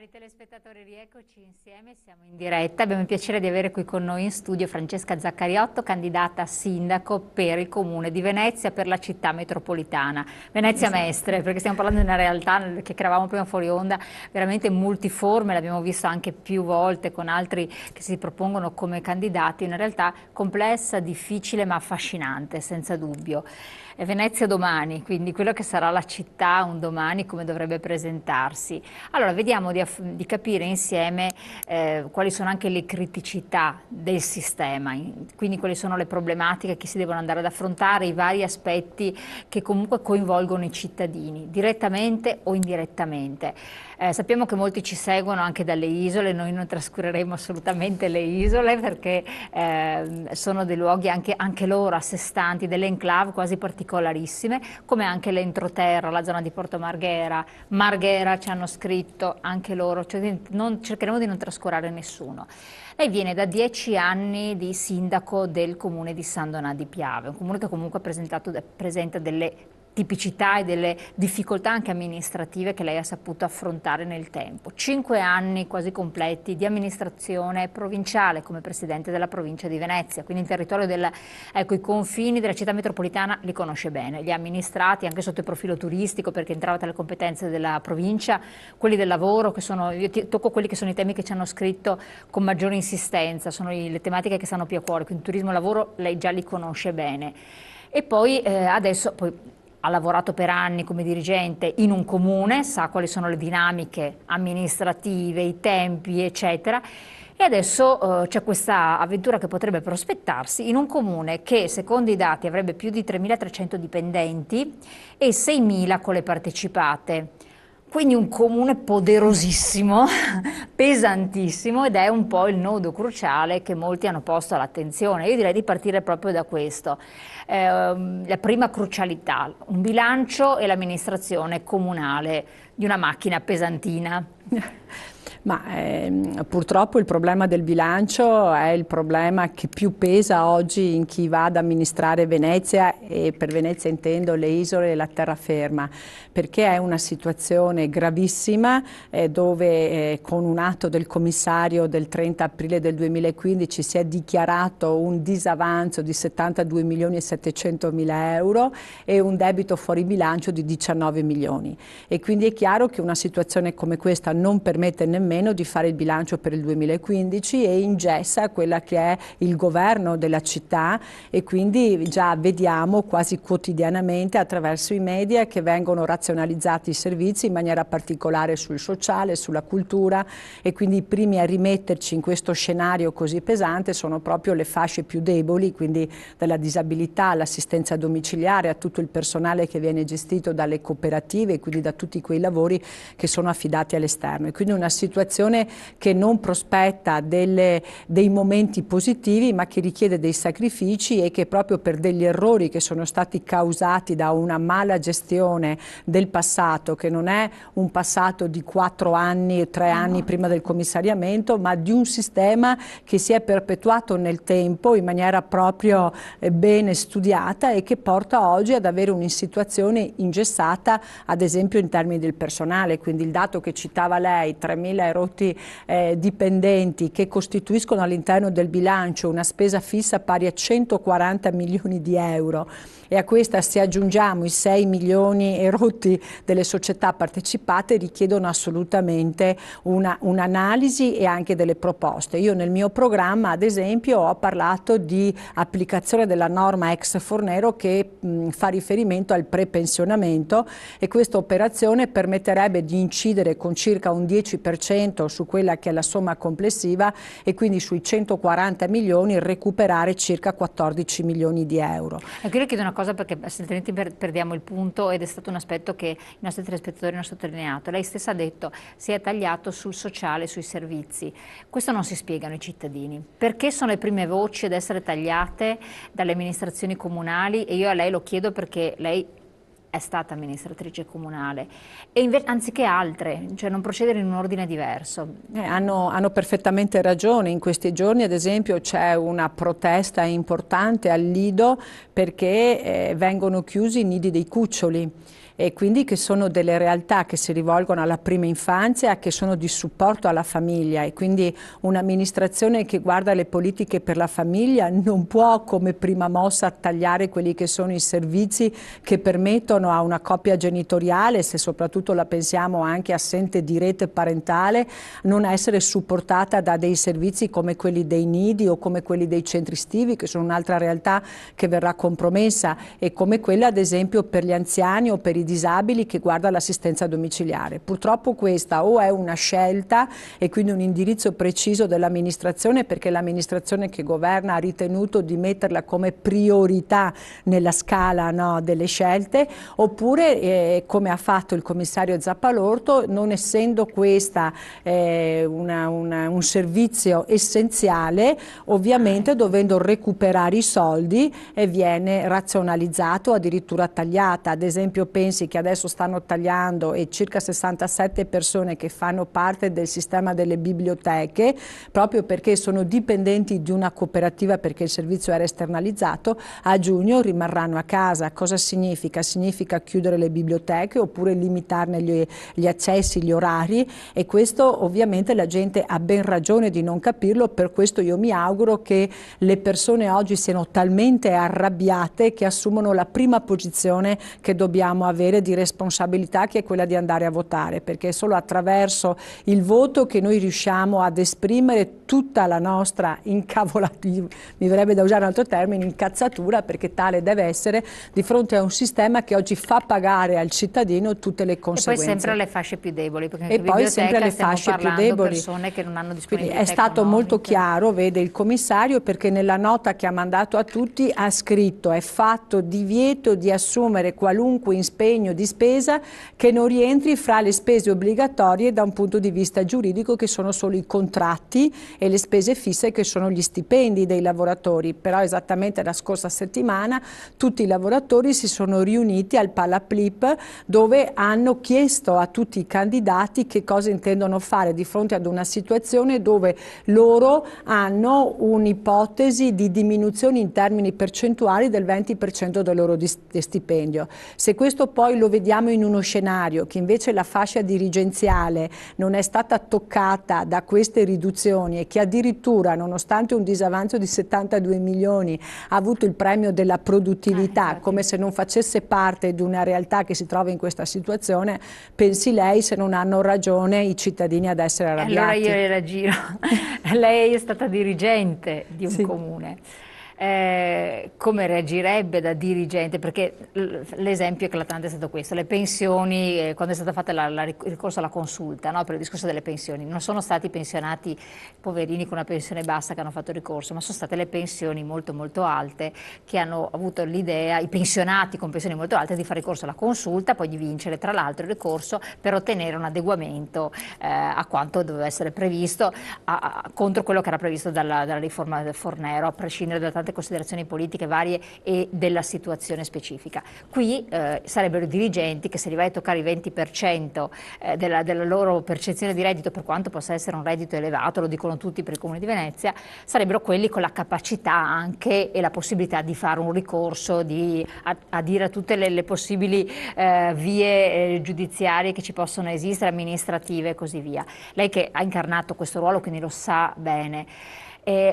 Cari telespettatori, rieccoci insieme, siamo in diretta. Abbiamo il piacere di avere qui con noi in studio Francesca Zaccariotto, candidata a sindaco per il comune di Venezia, per la città metropolitana. Venezia Mestre, perché stiamo parlando di una realtà che eravamo prima fuori onda, veramente multiforme, l'abbiamo visto anche più volte con altri che si propongono come candidati, una realtà complessa, difficile ma affascinante, senza dubbio. È Venezia domani, quindi quello che sarà la città un domani, come dovrebbe presentarsi. Allora, vediamo di capire insieme quali sono anche le criticità del sistema, quindi quali sono le problematiche che si devono andare ad affrontare, i vari aspetti che comunque coinvolgono i cittadini, direttamente o indirettamente. Sappiamo che molti ci seguono anche dalle isole, noi non trascureremo assolutamente le isole perché sono dei luoghi anche loro a sé stanti, delle enclave quasi particolarissime, come anche l'entroterra, la zona di Porto Marghera. Marghera ci hanno scritto anche loro, cioè cercheremo di non trascurare nessuno. Lei viene da 10 anni di sindaco del comune di San Donà di Piave, un comune che comunque presenta delle tipicità e delle difficoltà anche amministrative che lei ha saputo affrontare nel tempo. 5 anni quasi completi di amministrazione provinciale come presidente della provincia di Venezia, quindi il territorio i confini della città metropolitana li conosce bene, li ha amministrati anche sotto il profilo turistico perché entrava tra le competenze della provincia, quelli del lavoro, io tocco quelli che sono i temi che ci hanno scritto con maggiore insistenza, sono le tematiche che stanno più a cuore, quindi turismo e lavoro lei già li conosce bene. E poi adesso ha lavorato per anni come dirigente in un comune, sa quali sono le dinamiche amministrative, i tempi, eccetera. E adesso c'è questa avventura che potrebbe prospettarsi in un comune che, secondo i dati, avrebbe più di 3.300 dipendenti e 6.000 con le partecipate. Quindi un comune poderosissimo, pesantissimo, ed è un po' il nodo cruciale che molti hanno posto all'attenzione. Io direi di partire proprio da questo. La prima crucialità, un bilancio e l'amministrazione comunale di una macchina pesantina. Ma purtroppo il problema del bilancio è il problema che più pesa oggi in chi va ad amministrare Venezia, e per Venezia intendo le isole e la terraferma, perché è una situazione gravissima dove con un atto del commissario del 30 aprile del 2015 si è dichiarato un disavanzo di 72 milioni e 700 mila euro e un debito fuori bilancio di 19 milioni. E quindi è chiaro che una situazione come questa non permette nemmeno di fare il bilancio per il 2015 e ingessa quella che è il governo della città, e quindi già vediamo quasi quotidianamente attraverso i media che vengono razionalizzati i servizi in maniera particolare sul sociale, sulla cultura, e quindi i primi a rimetterci in questo scenario così pesante sono proprio le fasce più deboli, quindi dalla disabilità all'assistenza domiciliare, a tutto il personale che viene gestito dalle cooperative e quindi da tutti quei lavori che sono affidati all'esterno. E quindi una situazione che non prospetta dei momenti positivi, ma che richiede dei sacrifici, e che proprio per degli errori che sono stati causati da una mala gestione del passato, che non è un passato di 4 anni, 3 anni prima del commissariamento, ma di un sistema che si è perpetuato nel tempo in maniera proprio bene studiata e che porta oggi ad avere una situazione ingessata, ad esempio in termini del personale. Quindi il dato che citava lei, 3.000 rotti dipendenti che costituiscono all'interno del bilancio una spesa fissa pari a 140 milioni di euro, e a questa se aggiungiamo i 6 milioni e rotti delle società partecipate, richiedono assolutamente un'analisi e anche delle proposte. Io nel mio programma, ad esempio, ho parlato di applicazione della norma ex Fornero che fa riferimento al prepensionamento, e questa operazione permetterebbe di incidere con circa un 10% su quella che è la somma complessiva, e quindi sui 140 milioni recuperare circa 14 milioni di euro. Ecco, io chiedo una cosa perché altrimenti perdiamo il punto, ed è stato un aspetto che i nostri telespettatori hanno sottolineato. Lei stessa ha detto si è tagliato sul sociale, sui servizi. Questo non si spiegano ai cittadini. Perché sono le prime voci ad essere tagliate dalle amministrazioni comunali? E io a lei lo chiedo perché lei è stata amministratrice comunale, e anziché altre, cioè non procedere in un ordine diverso. Hanno perfettamente ragione. In questi giorni, ad esempio, c'è una protesta importante al Lido perché vengono chiusi i nidi dei cuccioli. e quindi che sono delle realtà che si rivolgono alla prima infanzia, che sono di supporto alla famiglia, e quindi un'amministrazione che guarda le politiche per la famiglia non può come prima mossa tagliare quelli che sono i servizi che permettono a una coppia genitoriale, se soprattutto la pensiamo anche assente di rete parentale, non essere supportata da dei servizi come quelli dei nidi o come quelli dei centri estivi, che sono un'altra realtà che verrà compromessa, e come quella ad esempio per gli anziani o per i disabili che guarda l'assistenza domiciliare. Purtroppo questa o è una scelta e quindi un indirizzo preciso dell'amministrazione, perché l'amministrazione che governa ha ritenuto di metterla come priorità nella scala, no, delle scelte, oppure come ha fatto il commissario Zappalorto, non essendo questa un servizio essenziale, ovviamente dovendo recuperare i soldi, viene razionalizzato, addirittura tagliata. Ad esempio pensi che adesso stanno tagliando e circa 67 persone che fanno parte del sistema delle biblioteche, proprio perché sono dipendenti di una cooperativa, perché il servizio era esternalizzato, a giugno rimarranno a casa. Cosa significa? Significa chiudere le biblioteche oppure limitarne gli accessi, gli orari, e questo ovviamente la gente ha ben ragione di non capirlo. Per questo io mi auguro che le persone oggi siano talmente arrabbiate che assumono la prima posizione che dobbiamo avere di responsabilità, che è quella di andare a votare, perché è solo attraverso il voto che noi riusciamo ad esprimere tutta la nostra incavolatura, mi verrebbe da usare un altro termine, incazzatura, perché tale deve essere, di fronte a un sistema che oggi fa pagare al cittadino tutte le conseguenze. E poi sempre alle fasce più deboli, perché e poi sempre alle fasce più deboli, persone che non hanno disponibilità quindi è stato economiche. molto chiaro, vede il commissario, perché nella nota che ha mandato a tutti ha scritto: è fatto divieto di assumere qualunque impegno di spesa che non rientri fra le spese obbligatorie da un punto di vista giuridico, che sono solo i contratti, e le spese fisse, che sono gli stipendi dei lavoratori. Però esattamente la scorsa settimana tutti i lavoratori si sono riuniti al Palaplip, dove hanno chiesto a tutti i candidati che cosa intendono fare di fronte ad una situazione dove loro hanno un'ipotesi di diminuzione in termini percentuali del 20% del loro stipendio. Se questo poi lo vediamo in uno scenario che invece la fascia dirigenziale non è stata toccata da queste riduzioni e che addirittura, nonostante un disavanzo di 72 milioni, ha avuto il premio della produttività, come se non facesse parte di una realtà che si trova in questa situazione, pensi lei se non hanno ragione i cittadini ad essere arrabbiati. Allora io le raggiro. Lei è stata dirigente di un comune. Come reagirebbe da dirigente? Perché l'esempio eclatante è stato questo: le pensioni, quando è stata fatta il ricorso alla consulta, no, per il discorso delle pensioni, non sono stati pensionati poverini con una pensione bassa che hanno fatto ricorso, ma sono state le pensioni molto molto alte che hanno avuto l'idea, i pensionati con pensioni molto alte, di fare ricorso alla consulta, poi di vincere tra l'altro il ricorso per ottenere un adeguamento a quanto doveva essere previsto, contro quello che era previsto dalla riforma del Fornero, a prescindere da tante considerazioni politiche varie e della situazione specifica. Qui sarebbero i dirigenti che, se li vai a toccare il 20% della loro percezione di reddito, per quanto possa essere un reddito elevato, lo dicono tutti per il Comune di Venezia, sarebbero quelli con la capacità anche e la possibilità di fare un ricorso, di adire a tutte le possibili vie giudiziarie che ci possono esistere, amministrative e così via. Lei che ha incarnato questo ruolo, quindi lo sa bene.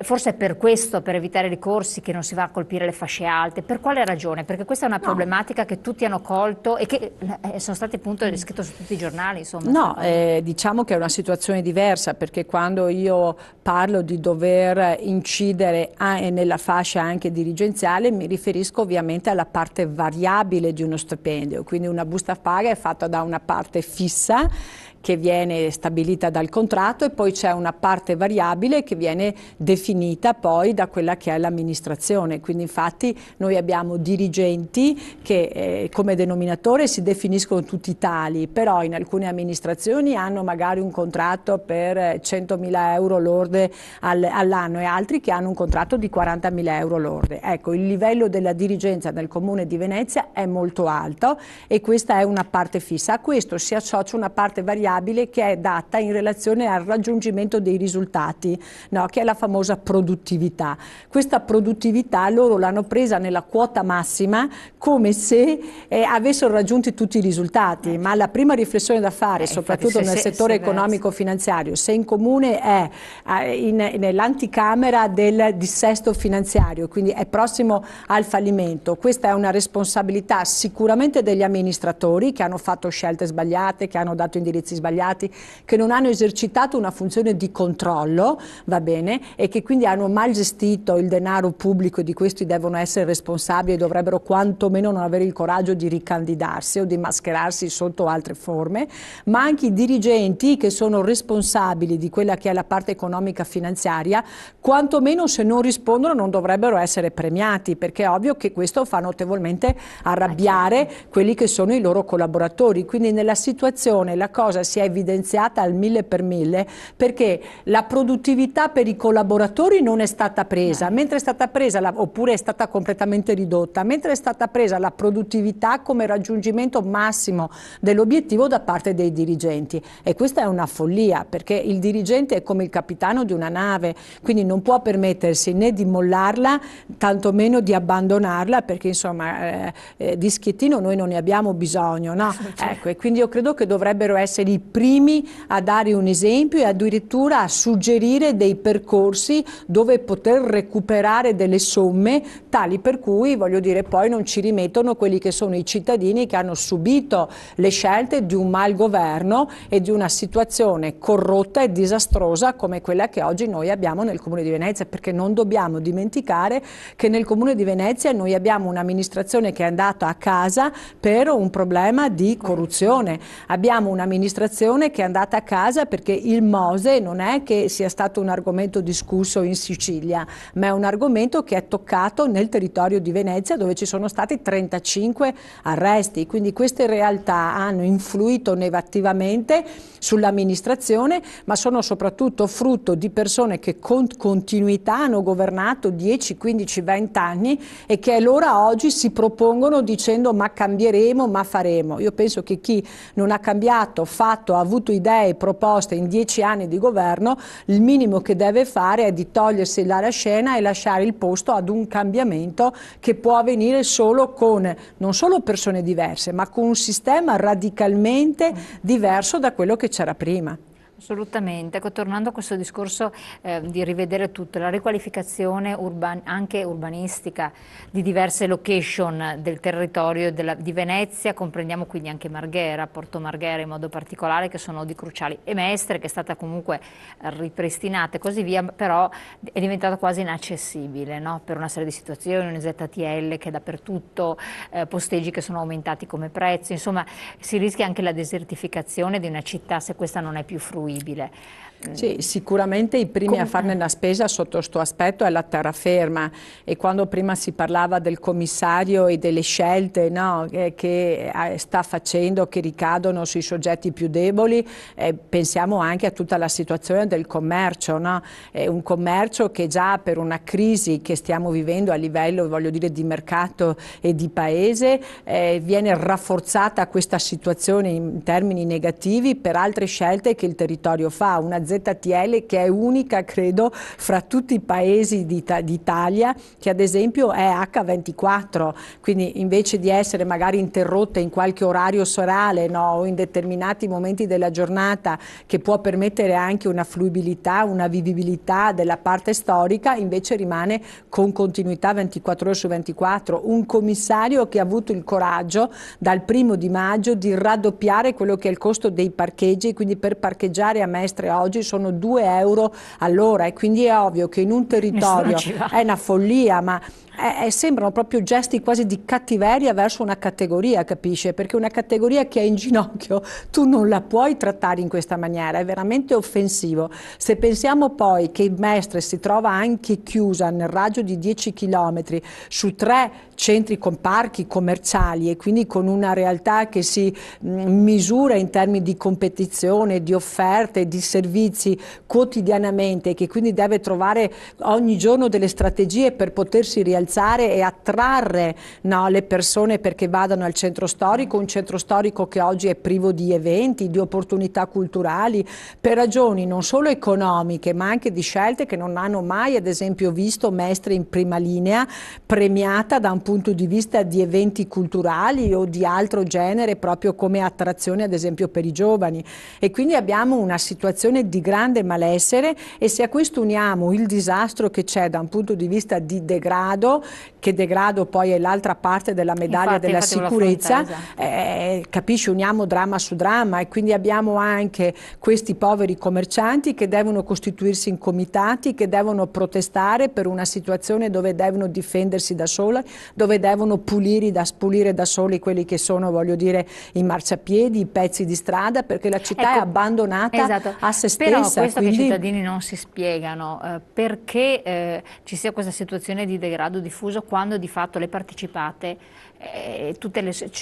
Forse è per questo, per evitare ricorsi, che non si va a colpire le fasce alte. Per quale ragione? Perché questa è una problematica che tutti hanno colto e che sono stati appunto scritto su tutti i giornali, insomma. No, diciamo che è una situazione diversa, perché quando io parlo di dover incidere nella fascia anche dirigenziale, mi riferisco ovviamente alla parte variabile di uno stipendio. Quindi una busta paga è fatta da una parte fissa che viene stabilita dal contratto, e poi c'è una parte variabile che viene definita poi da quella che è l'amministrazione. Quindi infatti noi abbiamo dirigenti che come denominatore si definiscono tutti tali, però in alcune amministrazioni hanno magari un contratto per 100.000 euro lorde all'anno, e altri che hanno un contratto di 40.000 euro lorde. Ecco, il livello della dirigenza nel Comune di Venezia è molto alto, e questa è una parte fissa. A questo si associa una parte variabile variabile che è data in relazione al raggiungimento dei risultati, no? Che è la famosa produttività. Questa produttività loro l'hanno presa nella quota massima come se avessero raggiunti tutti i risultati, ma la prima riflessione da fare, soprattutto nel settore economico-finanziario, se in comune è nell'anticamera del dissesto finanziario, quindi è prossimo al fallimento, questa è una responsabilità sicuramente degli amministratori che hanno fatto scelte sbagliate, che hanno dato indirizzi sbagliati, che non hanno esercitato una funzione di controllo, va bene, e che quindi hanno mal gestito il denaro pubblico e di questi devono essere responsabili e dovrebbero quantomeno non avere il coraggio di ricandidarsi o di mascherarsi sotto altre forme, ma anche i dirigenti che sono responsabili di quella che è la parte economica finanziaria, quantomeno se non rispondono non dovrebbero essere premiati, perché è ovvio che questo fa notevolmente arrabbiare quelli che sono i loro collaboratori. Quindi nella situazione la cosa si è evidenziata al 1000 per 1000 perché la produttività per i collaboratori non è stata presa, mentre è stata presa oppure è stata completamente ridotta, mentre è stata presa la produttività come raggiungimento massimo dell'obiettivo da parte dei dirigenti, e questa è una follia, perché il dirigente è come il capitano di una nave, quindi non può permettersi né di mollarla, tantomeno di abbandonarla, perché insomma di schiettino noi non ne abbiamo bisogno, no? Ecco, e quindi io credo che dovrebbero essere i primi a dare un esempio e addirittura a suggerire dei percorsi dove poter recuperare delle somme tali per cui, voglio dire, poi non ci rimettono quelli che sono i cittadini che hanno subito le scelte di un malgoverno e di una situazione corrotta e disastrosa come quella che oggi noi abbiamo nel Comune di Venezia, perché non dobbiamo dimenticare che nel Comune di Venezia noi abbiamo un'amministrazione che è andata a casa per un problema di corruzione, abbiamo un'amministrazione che è andata a casa perché il MOSE non è che sia stato un argomento discusso in Sicilia, ma è un argomento che è toccato nel territorio di Venezia, dove ci sono stati 35 arresti, quindi queste realtà hanno influito negativamente sull'amministrazione, ma sono soprattutto frutto di persone che con continuità hanno governato 10, 15, 20 anni e che allora oggi si propongono dicendo ma cambieremo, ma faremo. Io penso che chi non ha cambiato, fatto, ha avuto idee, proposte in 10 anni di governo, il minimo che deve fare è di togliersi dalla scena e lasciare il posto ad un cambiamento che può avvenire solo con non solo persone diverse, ma con un sistema radicalmente diverso da quello che c'era prima. Assolutamente, ecco, tornando a questo discorso di rivedere tutto, la riqualificazione anche urbanistica di diverse location del territorio di Venezia, comprendiamo quindi anche Marghera, Porto Marghera in modo particolare, che sono nodi cruciali, e Mestre che è stata comunque ripristinata e così via, però è diventata quasi inaccessibile, no? Per una serie di situazioni, un ZTL che è dappertutto, posteggi che sono aumentati come prezzo, insomma si rischia anche la desertificazione di una città se questa non è più fruibile. Sì, sicuramente i primi a farne la spesa sotto questo aspetto è la terraferma, e quando prima si parlava del commissario e delle scelte, no, che sta facendo, che ricadono sui soggetti più deboli, pensiamo anche a tutta la situazione del commercio, no? Un commercio che già per una crisi che stiamo vivendo a livello, voglio dire, di mercato e di paese, viene rafforzata questa situazione in termini negativi per altre scelte che il territorio fa. Una ZTL che è unica, credo, fra tutti i paesi d'Italia, che ad esempio è H24, quindi invece di essere magari interrotta in qualche orario serale, no, o in determinati momenti della giornata, che può permettere anche una fluibilità, una vivibilità della parte storica, invece rimane con continuità 24 ore su 24. Un commissario che ha avuto il coraggio dal 1° maggio di raddoppiare quello che è il costo dei parcheggi, quindi per parcheggiare a Mestre oggi sono 2 euro all'ora, e quindi è ovvio che in un territorio è una follia, ma sembrano proprio gesti quasi di cattiveria verso una categoria, capisce? Perché una categoria che è in ginocchio tu non la puoi trattare in questa maniera, è veramente offensivo. Se pensiamo poi che Mestre si trova anche chiusa nel raggio di 10 km su 3 centri con parchi commerciali, e quindi con una realtà che si misura in termini di competizione, di offerte, di servizi quotidianamente, che quindi deve trovare ogni giorno delle strategie per potersi rialzare rialzare e attrarre, no, le persone perché vadano al centro storico, un centro storico che oggi è privo di eventi, di opportunità culturali, per ragioni non solo economiche ma anche di scelte che non hanno mai ad esempio visto Mestre in prima linea premiata da un punto di vista di eventi culturali o di altro genere proprio come attrazione ad esempio per i giovani, e quindi abbiamo una situazione di grande malessere, e se a questo uniamo il disastro che c'è da un punto di vista di degrado, che degrado poi è l'altra parte della medaglia della sicurezza, capisci, uniamo dramma su dramma, e quindi abbiamo anche questi poveri commercianti che devono costituirsi in comitati, che devono protestare per una situazione dove devono difendersi da sole, dove devono pulire da soli quelli che sono, voglio dire, i marciapiedi, i pezzi di strada, perché la città è abbandonata a se stessa. Però questo quindi... che i cittadini non si spiegano, perché ci sia questa situazione di degrado diffuso quando di fatto le partecipate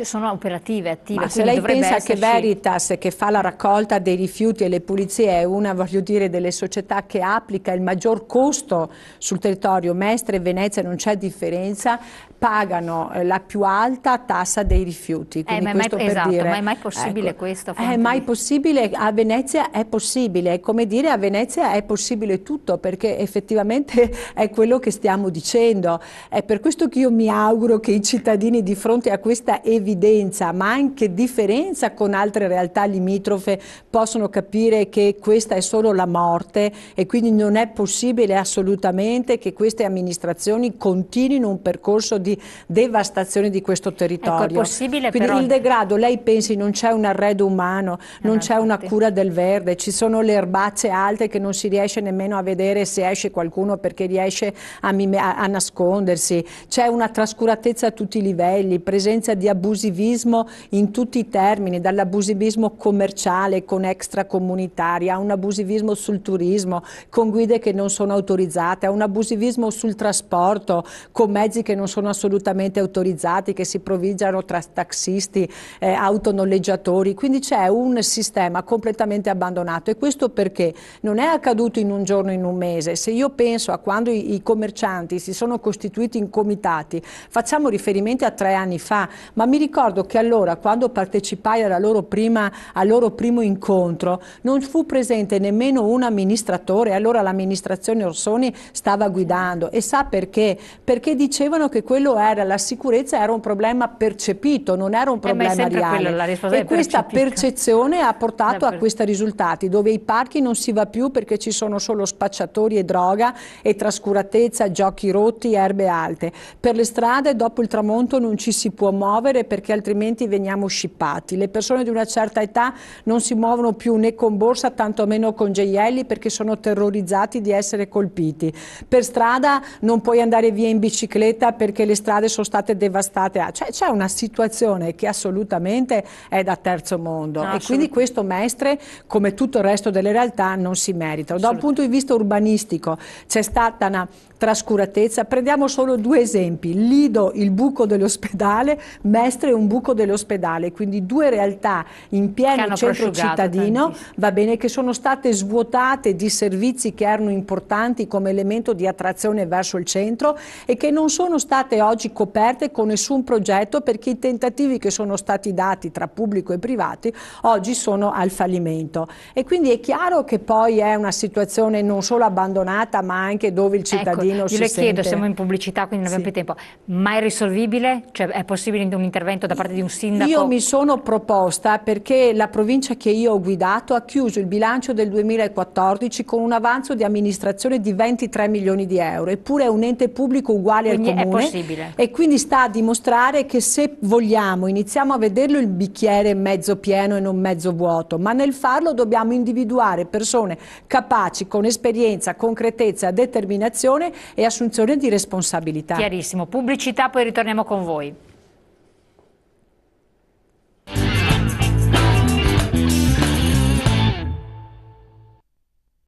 sono operative, attive. Ma se lei pensa che Veritas, che fa la raccolta dei rifiuti e le pulizie, è una, voglio dire, delle società che applica il maggior costo sul territorio, Mestre e Venezia non c'è differenza, pagano la più alta tassa dei rifiuti. Quindi questo per dire, ma è mai possibile questo? È mai possibile? A Venezia è possibile, è come dire a Venezia è possibile tutto, perché effettivamente è quello che stiamo dicendo. È per questo che io mi auguro che i cittadini di fronte a questa evidenza, ma anche differenza con altre realtà limitrofe, possono capire che questa è solo la morte, e quindi non è possibile assolutamente che queste amministrazioni continuino un percorso di devastazione di questo territorio. Ecco, è possibile. Quindi però... il degrado, lei pensi, non c'è un arredo umano, non c'è una cura del verde, ci sono le erbacce alte che non si riesce nemmeno a vedere se esce qualcuno perché riesce a nascondersi, c'è una trascuratezza a tutti i livelli, presenza di abusivismo in tutti i termini, dall'abusivismo commerciale con extracomunitari a un abusivismo sul turismo con guide che non sono autorizzate, a un abusivismo sul trasporto con mezzi che non sono assolutamente autorizzati, che si provvigiano tra taxisti, autonoleggiatori. Quindi c'è un sistema completamente abbandonato, e questo perché non è accaduto in un giorno, in un mese. Se io penso a quando i commercianti si sono costituiti in comitati, facciamo riferimento a 3 anni fa, ma mi ricordo che allora, quando partecipai al loro primo incontro, non fu presente nemmeno un amministratore. Allora l'amministrazione Orsoni stava guidando, e sa perché? Perché dicevano che quello era, la sicurezza era un problema percepito, non era un problema reale, e questa percezione ha portato a questi risultati, dove ai parchi non si va più perché ci sono solo spacciatori e droga e trascuratezza, giochi rotti, erbe alte. Per le strade dopo il tramonto non ci si può muovere perché altrimenti veniamo scippati. Le persone di una certa età non si muovono più né con borsa, tantomeno con gioielli, perché sono terrorizzati di essere colpiti. Per strada non puoi andare via in bicicletta perché le strade sono state devastate. Cioè, c'è una situazione che assolutamente è da terzo mondo, e quindi questo Mestre, come tutto il resto delle realtà, non si merita. Da un punto di vista urbanistico c'è stata una trascuratezza. Prendiamo solo 2 esempi: Lido, il buco dell'ospedale, Mestre, un buco dell'ospedale, quindi 2 realtà in pieno centro cittadino, va bene, che sono state svuotate di servizi che erano importanti come elemento di attrazione verso il centro, e che non sono state oggi coperte con nessun progetto, perché i tentativi che sono stati dati tra pubblico e privati oggi sono al fallimento. E quindi è chiaro che poi è una situazione non solo abbandonata, ma anche dove il cittadino si sente... Io le chiedo, siamo in pubblicità quindi non abbiamo più tempo, ma è risolvibile? Cioè, è possibile un intervento da parte di un sindaco? Io mi sono proposta, perché la provincia che io ho guidato ha chiuso il bilancio del 2014 con un avanzo di amministrazione di 23 milioni di euro, eppure è un ente pubblico uguale quindi al comune, è possibile. E quindi sta a dimostrare che se vogliamo iniziamo a vederlo il bicchiere mezzo pieno e non mezzo vuoto, ma nel farlo dobbiamo individuare persone capaci, con esperienza, concretezza, determinazione e assunzione di responsabilità. Chiarissimo. Pubblicità, poi ritorniamo con voi.